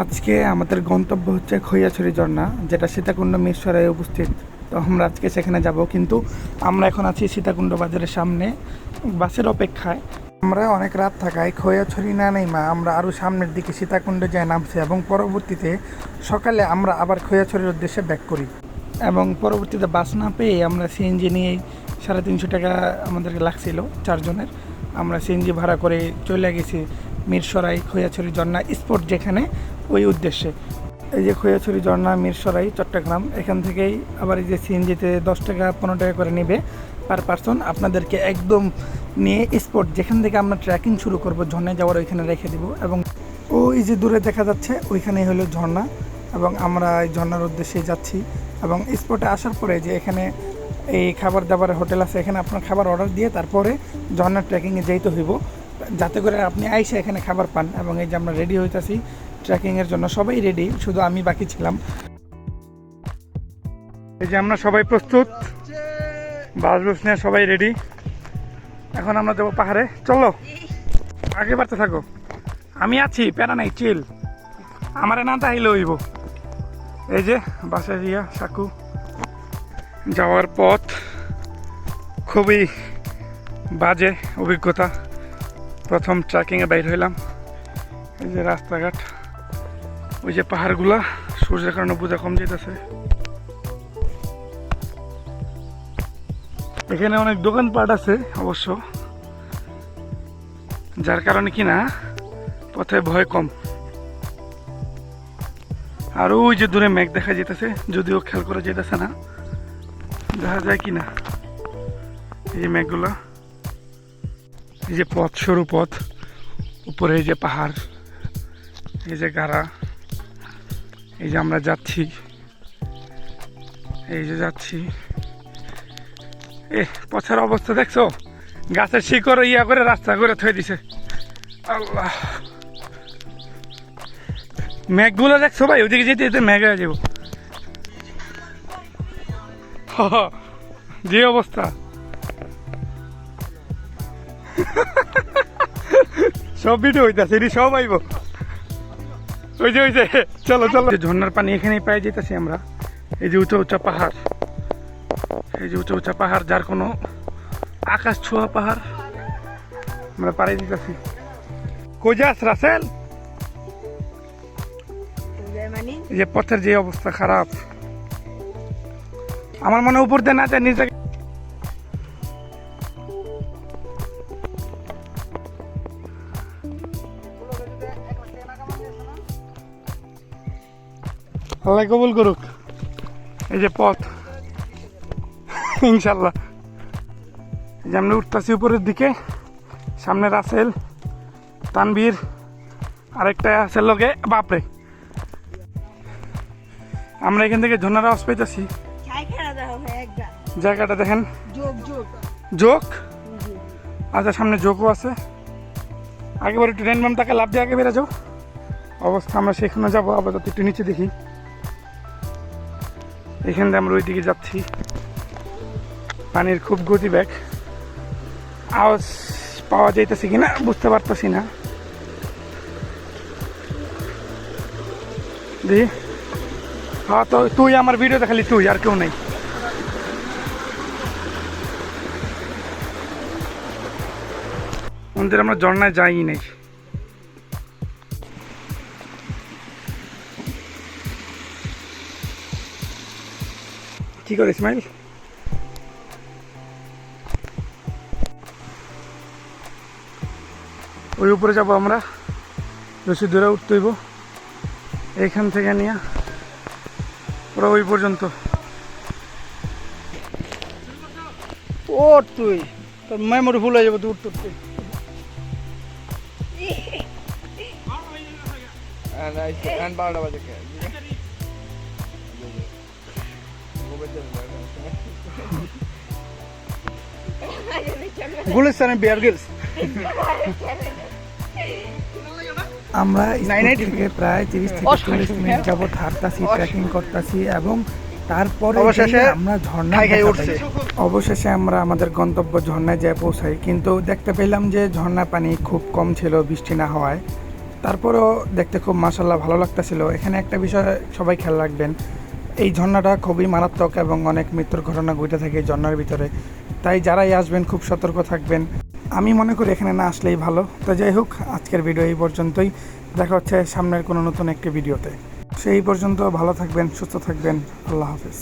আজকে আমাদের গন্তব্য হচ্ছে খৈয়াছড়ি ঝর্ণা, যেটা সীতাকুণ্ড মিরসরাইয়ে অবস্থিত। তো আমরা আজকে সেখানে যাব, কিন্তু আমরা এখন আছি সীতাকুণ্ড বাজারের সামনে বাসের অপেক্ষায়। আমরা অনেক রাত থাকায় খৈয়াছড়ি না নেমা আমরা আরও সামনের দিকে সীতাকুণ্ডে যায় নামছি, এবং পরবর্তীতে সকালে আমরা আবার খৈয়াছড়ির উদ্দেশ্যে ব্যাক করি। এবং পরবর্তীতে বাস না পেয়ে আমরা সিএনজি নিয়েই 350 টাকা আমাদেরকে লাগছিল চারজনের। আমরা সিএনজি ভাড়া করে চলে গেছি মিরসরাই খৈয়াছড়ি ঝর্ণা স্পট, যেখানে ওই উদ্দেশ্যে। এই যে খৈয়াছড়ি ঝর্ণা মিরসরাই চট্টগ্রাম, এখান থেকেই আবার এই যে সিএনজিতে 10 টাকা 15 টাকা করে নেবে পার পারসন, আপনাদেরকে একদম নিয়ে স্পট যেখান থেকে আমরা ট্রেকিং শুরু করব ঝর্ণায় যাওয়ার ওইখানে রেখে দিব। এবং ওই যে দূরে দেখা যাচ্ছে ওইখানেই হলো ঝর্ণা, এবং আমরা এই ঝর্ণার উদ্দেশ্যে যাচ্ছি। এবং স্পটে আসার পরে যে এখানে এই খাবার দাবারের হোটেল আছে, এখানে আপনার খাবার অর্ডার দিয়ে তারপরে ঝর্ণার ট্রেকিংয়ে যেতে হইব, যাতে করে আপনি আইসে এখানে খাবার পান। এবং এই যে আমরা রেডি হইতেছি ট্রেকিংয়ের জন্য, সবাই রেডি, শুধু আমি বাকি ছিলাম। এই যে আমরা সবাই প্রস্তুত, বাস বুস নিয়ে সবাই রেডি। এখন আমরা যাবো পাহাড়ে, চলো আগে বাড়তে থাকো, আমি আছি, প্যারা নাই, চিল, আমারে না তাইলে হইব। এই যে বাসে রিয়া সাকু যাওয়ার পথ খুবই বাজে অভিজ্ঞতা। প্রথম ট্রেকিংয়ে বাইর হইলাম, এই যে রাস্তাঘাট, ওই যে পাহাড়গুলা, সূর্যের কারণে বোঝা কম যেতেছে। এখানে অনেক দোকানপাট আছে অবশ্য, যার কারণে কিনা পথে ভয় কম। আর ওই যে দূরে মেঘ দেখা যেতেছে, যদিও খেয়াল করা যেতেছে না, দেখা যায় কিনা এই যে মেঘগুলা। এই যে পথ, সরু পথ, উপরে এই যে পাহাড়, এই যে গাড়া, এই যে আমরা যাচ্ছি, এই যে যাচ্ছি। পথের অবস্থা দেখছো, গাছের শিকড় ইয়া করে রাস্তা করে থয়ে দিছে। আল্লাহ, মেঘগুলো দেখছো ভাই, ওইদিকে যেতে যেতে মেঘ হয়ে যাবো। যে অবস্থা, সব ভিডিও হইতাছে, এটি সব আইব। ওই যে চলো চলো, ঝর্ণার পানি এখানেই পাই যেতেছি আমরা। এই যে উঁচা উঁচা পাহাড়, এই যে উঁচা উঁচা পাহাড়, যার কোনো আকাশ ছোঁয়া পাহাড়, আমরা পাড়ি দিতেছি। কই যাস রাসেল? এই যে পথের যে অবস্থা খারাপ, আমার মনে উপর দিয়ে না যায় নিচে। আল্লাহ কবুল করুক। এই যে পথ, ইনশাল্লাহ। এই যে আমরা উঠতেছি উপরের দিকে, সামনে রাসেল, তানভীর, আরেকটা আছে লোকে, বাপরে। আমরা এখান থেকে ঝর্ণার আওয়াজ পাইতেছি। জায়গাটা দেখেন, জোক, আচ্ছা সামনে জোকও আছে। আগেবার একটু র্যান্ডম তাকে লাভ দিয়ে আগে বেড়ে যাও অবস্থা, আমরা সেখানে যাবো। আপাতত একটু নিচে দেখি, এখান থেকে আমরা ওই দিকে যাচ্ছি। পানির খুব গতিবেগ, আওয়াজ পাওয়া যাইতেছে কিনা বুঝতে পারতেছি না। দেখি, হ্যাঁ তো তুই আমার ভিডিও দেখালি, তুই আর কেউ নেই। মন্দির আমরা ঝর্ণায় যাই নাই। কি করে ইসমাইল? ওই উপরে যাবো আমরা, বেশি দূরে উঠতে হইব এইখান থেকে নিয়ে ওরা ওই পর্যন্ত। ও তুই তোর মেমোরি ভুল হয়ে যাবো তুই উঠতে উঠতে। গুলিস্তানের বিয়ার গিলস। আমরা থেকে প্রায় 30 থেকে 40 মিনিট যাবত হাঁটতাছি, ট্রেকিং করতেছি, এবং তারপরে অবশেষে আমরা ঝর্ণায় উঠছি। অবশেষে আমরা আমাদের গন্তব্য ঝর্ণায় যেয়ে পৌঁছাই, কিন্তু দেখতে পেলাম যে ঝর্ণার পানি খুব কম ছিল বৃষ্টি না হওয়ায়। তারপরেও দেখতে খুব মাশাআল্লাহ ভালো লাগতেছিল। এখানে একটা বিষয় সবাই খেয়াল রাখবেন, এই ঝর্ণাটা খুবই মারাত্মক এবং অনেক মৃত্যুর ঘটনা ঘটে থাকে এই ঝর্ণার ভিতরে। তাই যারাই আসবেন খুব সতর্ক থাকবেন। আমি মনে করি এখানে না আসলেই ভালো। তো যাই হোক, আজকের ভিডিও এই পর্যন্তই। দেখা হচ্ছে সামনের কোনো নতুন একটি ভিডিওতে। সেই পর্যন্ত ভালো থাকবেন, সুস্থ থাকবেন। আল্লাহ হাফেজ।